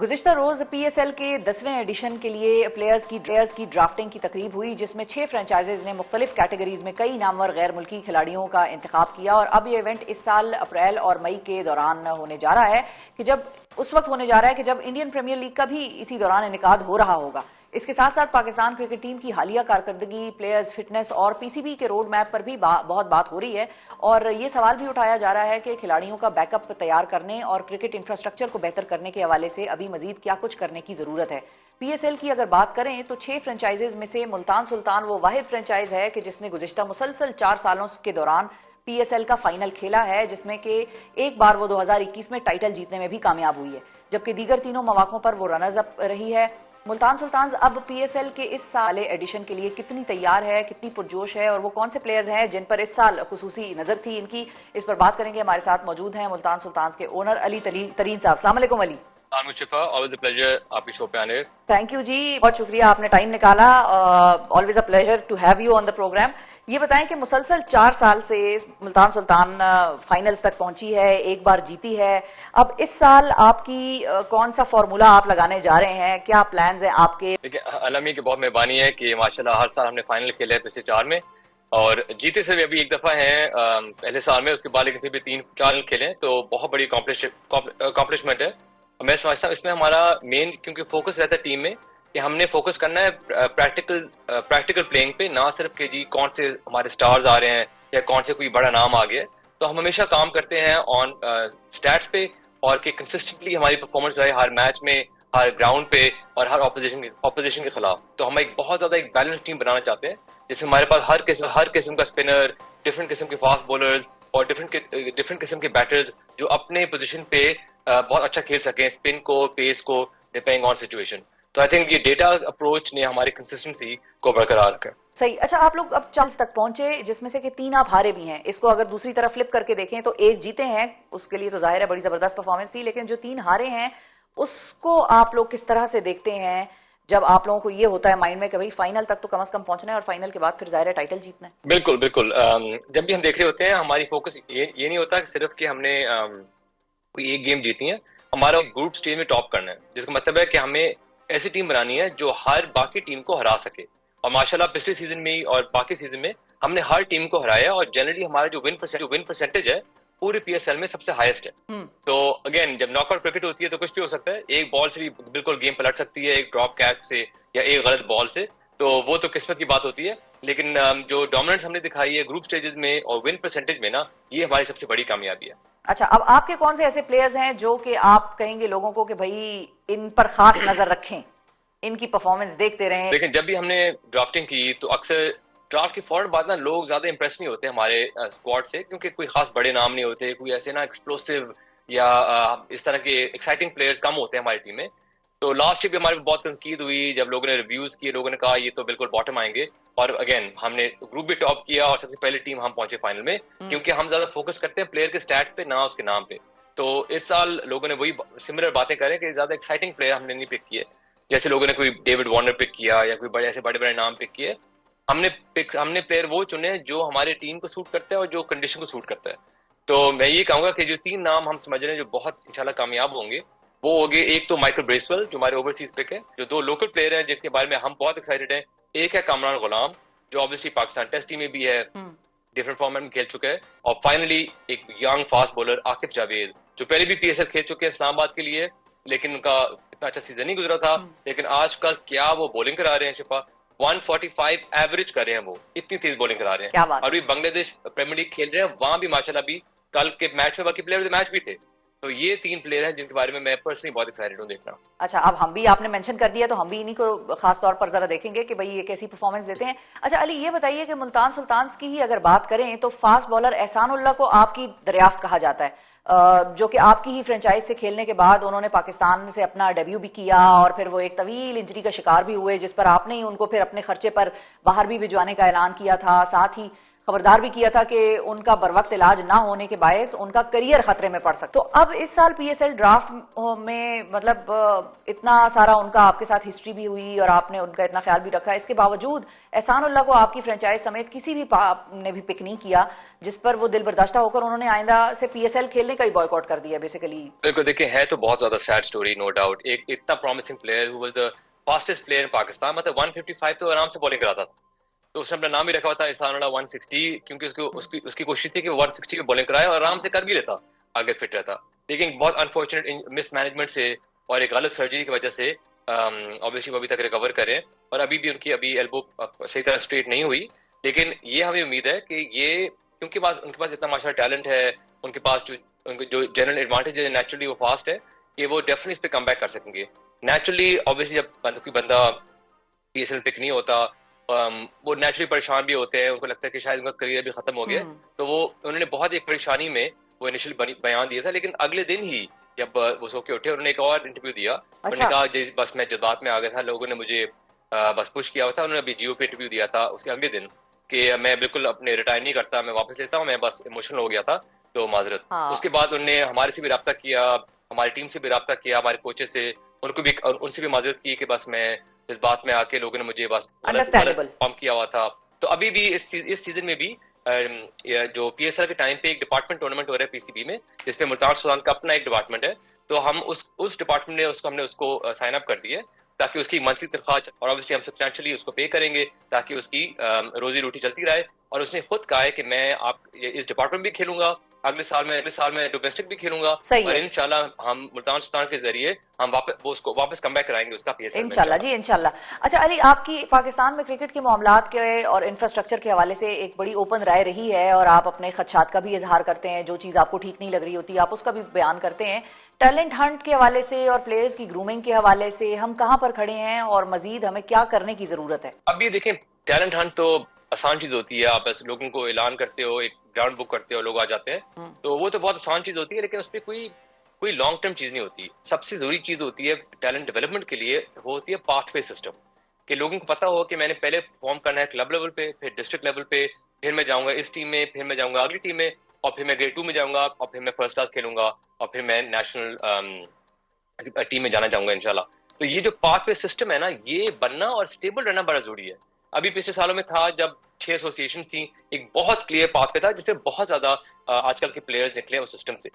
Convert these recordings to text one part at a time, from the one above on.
गुज़िश्ता रोज PSL के 10वें addition के लिए प्लेयर्स की ड्राफ्टिंग की तकरीब हुई, जिसमें 6 फ्रेंचाइजीज ने मुख्तलिफ कैटेगरीज में कई नामवर गैर मुल्की खिलाड़ियों का इंतखाब किया। और अब ये इवेंट इस साल अप्रैल और मई के दौरान होने जा रहा है कि जब इंडियन प्रीमियर लीग का भी इसी दौरान इनेकाद हो रहा होगा। इसके साथ साथ पाकिस्तान क्रिकेट टीम की हालिया कारकर्दगी, प्लेयर्स फिटनेस और पीसीबी के रोड मैप पर भी बहुत बात हो रही है। और ये सवाल भी उठाया जा रहा है कि खिलाड़ियों का बैकअप तैयार करने और क्रिकेट इंफ्रास्ट्रक्चर को बेहतर करने के हवाले से अभी मजीद क्या कुछ करने की जरूरत है। पीएसएल की अगर बात करें तो 6 फ्रेंचाइजीज में से मुल्तान सुल्तान वो वाहिद फ्रेंचाइज है कि जिसने गुज़िश्ता मुसलसल 4 सालों के दौरान पीएसएल का फाइनल खेला है, जिसमें कि एक बार वो 2021 में टाइटल जीतने में भी कामयाब हुई है, जबकि दीगर तीनों मौकों पर वो रनर्स अप रही है। मुल्तान सुल्तान अब पीएसएल के इस साल एडिशन के लिए कितनी तैयार है, कितनी पुरजोश है और वो कौन से प्लेयर्स हैं जिन पर इस साल खुसूसी नजर थी इनकी, इस पर बात करेंगे। हमारे साथ मौजूद हैं मुल्तान सुल्तान के ओनर अली तरीन साहब। अस्सलाम वालेकुम अली। ऑलवेज अ प्लेजर आपकी शो पे आने। थैंक यू जी, बहुत शुक्रिया, आपने टाइम निकाला। Always a pleasure to have you on the programme. ये बताएं कि मुसलसल 4 साल से मुल्तान सुल्तान फाइनल्स तक पहुंची है, एक बार जीती है। अब इस साल आपकी कौन सा फॉर्मूला आप लगाने जा रहे हैं, क्या प्लान्स हैं आपके? देखिए, अलमी की बहुत मेहरबानी है कि माशाल्लाह हर साल हमने फाइनल खेले हैं पिछले 4 में, और जीते से भी अभी एक दफा है पहले साल में, उसके बाद लेकिन फिर भी 3 खेले, तो बहुत बड़ी अकॉम्प्लिशमेंट है। मैं समझता हूँ इसमें हमारा मेन क्योंकि फोकस रहता है टीम में कि हमने फोकस करना है प्रैक्टिकल प्लेइंग पे, ना सिर्फ कि जी कौन से हमारे स्टार्स आ रहे हैं या कौन से कोई बड़ा नाम आ गया। तो हम हमेशा काम करते हैं ऑन स्टैट्स पे, और कि कंसिस्टेंटली हमारी परफॉर्मेंस रहे हर मैच में, हर ग्राउंड पे और हर ऑपोजिशन के खिलाफ। तो हम एक बहुत ज्यादा एक बैलेंस टीम बनाना चाहते हैं, जिसमें हमारे पास हर किस्म का स्पिनर, डिफरेंट किस्म के फास्ट बॉलर्स और डिफरेंट किस्म के बैटर्स जो अपने पोजीशन पे बहुत अच्छा खेल सकें, स्पिन को, पेस को, डिपेंडिंग ऑन सिचुएशन। तो आई थिंक ये डेटा अप्रोच ने हमारी कंसिस्टेंसी को बरकरार रखा। सही। अच्छा, आप लोग अब 40 तक पहुंचे, जिसमें से कि 3 आप हारे भी हैं। इसको अगर दूसरी तरफ फ्लिप करके देखें तो 1 जीते हैं, उसके लिए तो जाहिर है बड़ी जबरदस्त परफॉर्मेंस थी, लेकिन जो 3 हारे हैं उसको आप लोग किस तरह से देखते हैं जब आप लोगों को ये होता है माइंड में कि भाई फाइनल तक तो कम से कम पहुंचना है और फाइनल के बाद फिर जाहिर है टाइटल जीतना है? बिल्कुल बिल्कुल। जब भी हम देख रहे होते हैं हमारी फोकस ये नहीं होता कि सिर्फ कि हमने कोई एक गेम जीती है, हमारा ग्रुप स्टेज में टॉप करना है, जिसका मतलब है कि हमें ऐसी टीम बनानी है जो हर बाकी टीम को हरा सके। और माशाल्लाह पिछले सीजन में और बाकी सीजन में हमने हर टीम को हराया, और जनरली हमारा जो विन परसेंटेज है पूरे पीएसएल में सबसे हाईएस्ट है। तो अगेन जब नॉकआउट क्रिकेट होती है तो कुछ भी हो सकता है, एक बॉल से भी बिल्कुल गेम पलट सकती है, एक ड्रॉप कैच से या एक गलत बॉल से, तो वो तो किस्मत की बात होती है। लेकिन जो डोमिनेंस हमने दिखाई है ग्रुप स्टेजेस में और विन परसेंटेज में ना, ये हमारी सबसे बड़ी कामयाबी है। अच्छा, अब आपके कौन से ऐसे प्लेयर्स हैं जो कि आप कहेंगे लोगों को कि भाई इन पर खास नजर रखें, इनकी परफॉर्मेंस देखते रहें? लेकिन जब भी हमने ड्राफ्टिंग की तो अक्सर ड्राफ्ट की फौरन बाद ना लोग ज्यादा इंप्रेस नहीं होते हमारे स्क्वाड से, क्योंकि कोई खास बड़े नाम नहीं होते, कोई ऐसे ना एक्सप्लोसिव या इस तरह के एक्साइटिंग प्लेयर्स कम होते हैं हमारी टीम में। तो लास्ट ईयर भी हमारे बहुत तनकीद हुई जब लोगों ने रिव्यूज किए, लोगों ने कहा ये तो बिल्कुल बॉटम आएंगे, और अगेन हमने ग्रुप भी टॉप किया और सबसे पहले टीम हम पहुंचे फाइनल में, क्योंकि हम ज्यादा फोकस करते हैं प्लेयर के स्टैट पे, ना उसके नाम पे। तो इस साल लोगों ने वही सिमिलर बातें करें कि ज्यादा एक्साइटिंग प्लेयर हमने नहीं पिक किए, जैसे लोगों ने कोई डेविड वार्नर पिक किया या कोई बड़े ऐसे बड़े बड़े नाम पिक किए। हमने प्लेयर वो चुने जो हमारे टीम को सूट करता है और जो कंडीशन को सूट करता है। तो मैं ये कहूंगा कि जो 3 नाम हम समझ रहे हैं जो बहुत इंशाल्लाह कामयाब होंगे, वो हो गए, एक तो माइकल ब्रेसवेल जो हमारे ओवरसीज पिक है, जो 2 लोकल प्लेयर हैं जिनके बारे में हम बहुत एक्साइटेड हैं। एक है कामरान गुलाम जो ऑब्वियसली पाकिस्तान टेस्ट टीम में भी है, डिफरेंट फॉर्मेट में खेल चुका है। और फाइनली एक young fast bowler Aqib Javed जो पहले भी पीएसएल खेल चुके हैं इस्लामाबाद के लिए, लेकिन उनका इतना अच्छा सीजन नहीं गुजरा था। लेकिन आजकल क्या वो बॉलिंग करा रहे हैं शिफा, 145 एवरेज कर रहे हैं, वो इतनी तेज बॉलिंग करा रहे हैं। और भी बांग्लादेश प्रीमियर लीग खेल रहे हैं, वहां भी माशाल्लाह भी कल के मैच में बाकी प्लेयर मैच भी थे। तो ये 3 प्लेयर हैं जिनके बारे में मैं पर्सनली बहुत एक्साइटेड हूँ देखना। अच्छा, अब हम भी, आपने मेंशन कर दिया तो हम भी इन्हीं को खास तौर पर जरा देखेंगे कि भाई ये कैसी परफॉर्मेंस देते हैं। अच्छा अली, ये बताइए कि मुल्तान सुल्तान की ही अगर बात करें तो फास्ट बॉलर एहसानुल्लाह को आपकी दरियाफ्त कहा जाता है, जो कि आपकी ही फ्रेंचाइज से खेलने के बाद उन्होंने पाकिस्तान से अपना डेब्यू भी किया और फिर वो एक तवील इंजरी का शिकार भी हुए, जिस पर आपने ही उनको फिर अपने खर्चे पर बाहर भी भिजवाने का ऐलान किया था। साथ ही खबरदार भी किया था कि उनका बर वक्त इलाज ना होने के बायस उनका करियर खतरे में पड़ सकता। तो अब इस साल पीएसएल ड्राफ्ट में मतलब इतना सारा उनका आपके साथ हिस्ट्री भी हुई और आपने उनका इतना ख्याल भी रखा, इसके बावजूद एहसानुल्लाह को आपकी फ्रेंचाइज समेत किसी भी ने भी पिक नहीं किया, जिस पर वो दिल बर्दाश्ता होकर उन्होंने आइंदा से पीएसएल खेलने का ही बॉयकॉट कर दिया बेसिकली। बिल्कुल, देखिए है तो बहुत ज्यादा सैड स्टोरी, नो डाउट। एक इतना promising player who was the fastest player in Pakistan, मतलब 155 तो आराम से बॉलिंग कराता था, तो उसने अपना नाम ही रखा हुआ था एहसानुल्लाह 160, क्योंकि उसकी कोशिश थी कि वो 160 पे बॉलिंग कराए और आराम से कर भी लेता अगर फिट रहता। लेकिन बहुत अनफॉर्चुनेट मिस मैनेजमेंट से और एक गलत सर्जरी की वजह से ऑब्वियसली वो अभी तक रिकवर करें और अभी भी उनकी अभी एल्बो सही तरह स्ट्रेट नहीं हुई। लेकिन ये हमें उम्मीद है कि ये क्योंकि उनके पास इतना माशा टैलेंट है, उनके पास जो जनरल एडवांटेज है, नेचुरली वो फास्ट है, कि वो डेफिनेटली इस पे कम बैक कर सकेंगे। नेचुरली ऑब्वियसली जब कोई बंदा पीएसएल पिक नहीं होता, वो नेचुरली परेशान भी होते हैं, उनको लगता है कि शायद उनका करियर भी खत्म हो गया। तो वो उन्होंने बहुत एक परेशानी में वो इनिशियल बयान दिया था, लेकिन अगले दिन ही जब वो सो के उठे उन्होंने एक और इंटरव्यू दिया। उन्होंने कहा जैसे बस मैं जज्बात में आ गया था, लोगों ने मुझे बस पुश किया हुआ था। उन्होंने अभी जियो पे इंटरव्यू दिया था उसके अगले दिन कि मैं बिल्कुल अपने रिटायर नहीं करता, मैं वापस लेता हूँ, मैं बस इमोशनल हो गया था तो माजरत। उसके बाद उन्होंने हमारे से भी रब्ता किया, हमारी टीम से भी रब्ता किया, हमारे कोचेस से, उनसे भी माजरत की कि बस मैं इस बात में आके लोगों ने मुझे बस पंप किया हुआ था। तो अभी भी इस सीजन में भी जो पीएसएल के टाइम पे एक डिपार्टमेंट टूर्नामेंट हो रहा है पीसीबी में, जिसपे मुल्तान सुल्तान का अपना एक डिपार्टमेंट है, तो हम उस डिपार्टमेंट ने हमने उसको साइन अप कर दिया ताकि उसकी मंथली तनख्वाह, और ऑब्वियसली हम सब्सटेंशियली उसको पे करेंगे ताकि उसकी रोजी रोटी चलती रहे। और उसने खुद कहा है कि मैं इस डिपार्टमेंट भी खेलूंगा, अगले साल में डोमेस्टिक भी खेलूंगा, और इंशाल्लाह हम मुल्तान सुल्तान के जरिए हम उसको वापस कम बैक कराएंगे उसका पीएसएल इंशाल्लाह जी, इंशाल्लाह। अच्छा अली, आपकी पाकिस्तान में क्रिकेट के मामलात के और इंफ्रास्ट्रक्चर के हवाले से एक बड़ी ओपन राय रही है और आप अपने खदशात का भी इजहार करते हैं, जो चीज आपको ठीक नहीं लग रही होती आप उसका भी बयान करते हैं। टैलेंट हंट के हवाले से और प्लेयर्स की ग्रूमिंग के हवाले से हम कहां पर खड़े हैं और मजीद हमें क्या करने की जरूरत है? अभी देखें, टैलेंट हंट तो आसान चीज होती है, आप बस लोगों को ऐलान करते हो, एक ग्राउंड बुक करते हो, लोग आ जाते हैं, तो वो तो बहुत आसान चीज होती है, लेकिन उसपे कोई लॉन्ग टर्म चीज नहीं होती। सबसे जरूरी चीज होती है टैलेंट डेवलपमेंट के लिए, वो होती है पाथवे सिस्टम, कि लोगों को पता हो कि मैंने पहले परफॉर्म करना है क्लब लेवल पे, फिर डिस्ट्रिक्ट लेवल पे, फिर मैं जाऊंगा इस टीम में, फिर मैं जाऊंगा अगली टीम में, और फिर मैं ग्रेड 2 में जाऊंगा, और फिर मैं फर्स्ट क्लास खेलूंगा, और फिर मैं नेशनल टीम में जाना चाहूंगा इंशाल्लाह। तो ये जो पाथवे सिस्टम है ना, ये बनना और स्टेबल रहना बड़ा जरूरी है। अभी पिछले सालों में था जब 6 एसोसिएशन थी, एक बहुत क्लियर पाथवे था जिसमें बहुत ज्यादा आजकल के प्लेयर्स निकले उस सिस्टम से।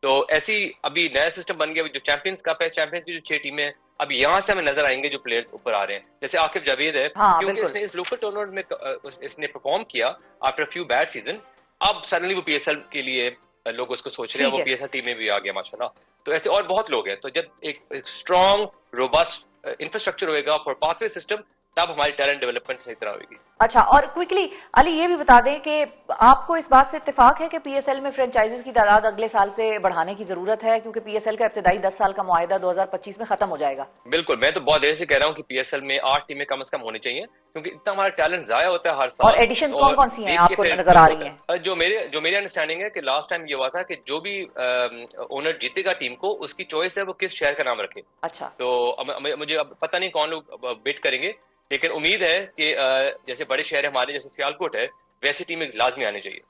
तो ऐसी अभी नया सिस्टम बन गया, जो चैंपियंस कप है, चैंपियंस की जो 6 टीमें हैं, अब यहाँ से हमें नजर आएंगे जो प्लेयर्स ऊपर आ रहे हैं, जैसे आकिब जावेद है, क्योंकि इसने इस लोकल टूर्नामेंट में इसने परफॉर्म किया आफ्टर फ्यू बैड सीजन, अब सडनली वो पीएसएल के लिए लोग उसको सोच रहे हैं, वो पीएसएल टीम में भी आ गया माशाल्लाह। तो ऐसे और बहुत लोग हैं। तो जब एक स्ट्रॉन्ग रोबस्ट इंफ्रास्ट्रक्चर होएगा फॉर पाथवे सिस्टम, तब हमारी टैलेंट डेवलपमेंट सही तरह होगी। अच्छा, और क्विकली अली ये भी बता दें कि आपको इस बात से इत्तेफाक है कि पीएसएल में फ्रेंचाइजीज की तादाद अगले साल से बढ़ाने की जरूरत है, क्योंकि पीएसएल का इब्तिदाई 10 साल का मुआहिदा 2025 में खत्म हो जाएगा? बिल्कुल, मैं तो बहुत देर से कह रहा हूँ कि पीएसएल में 8 टीमें कम से कम होनी चाहिए, क्योंकि इतना हमारा टैलेंट जाया होता है हर साल। और एडिशन कौन कौन सी हैं आपको नजर आ रही हैं? जो मेरी अंडरस्टैंडिंग है कि लास्ट टाइम ये हुआ था कि जो भी ओनर जीतेगा टीम को, उसकी चॉइस है वो किस शहर का नाम रखे। अच्छा, तो मुझे अब पता नहीं कौन लोग बिड करेंगे, लेकिन उम्मीद है कि जैसे बड़े शहर हमारे जैसे सियालकोट है, वैसी टीमें लाजमी आनी चाहिए।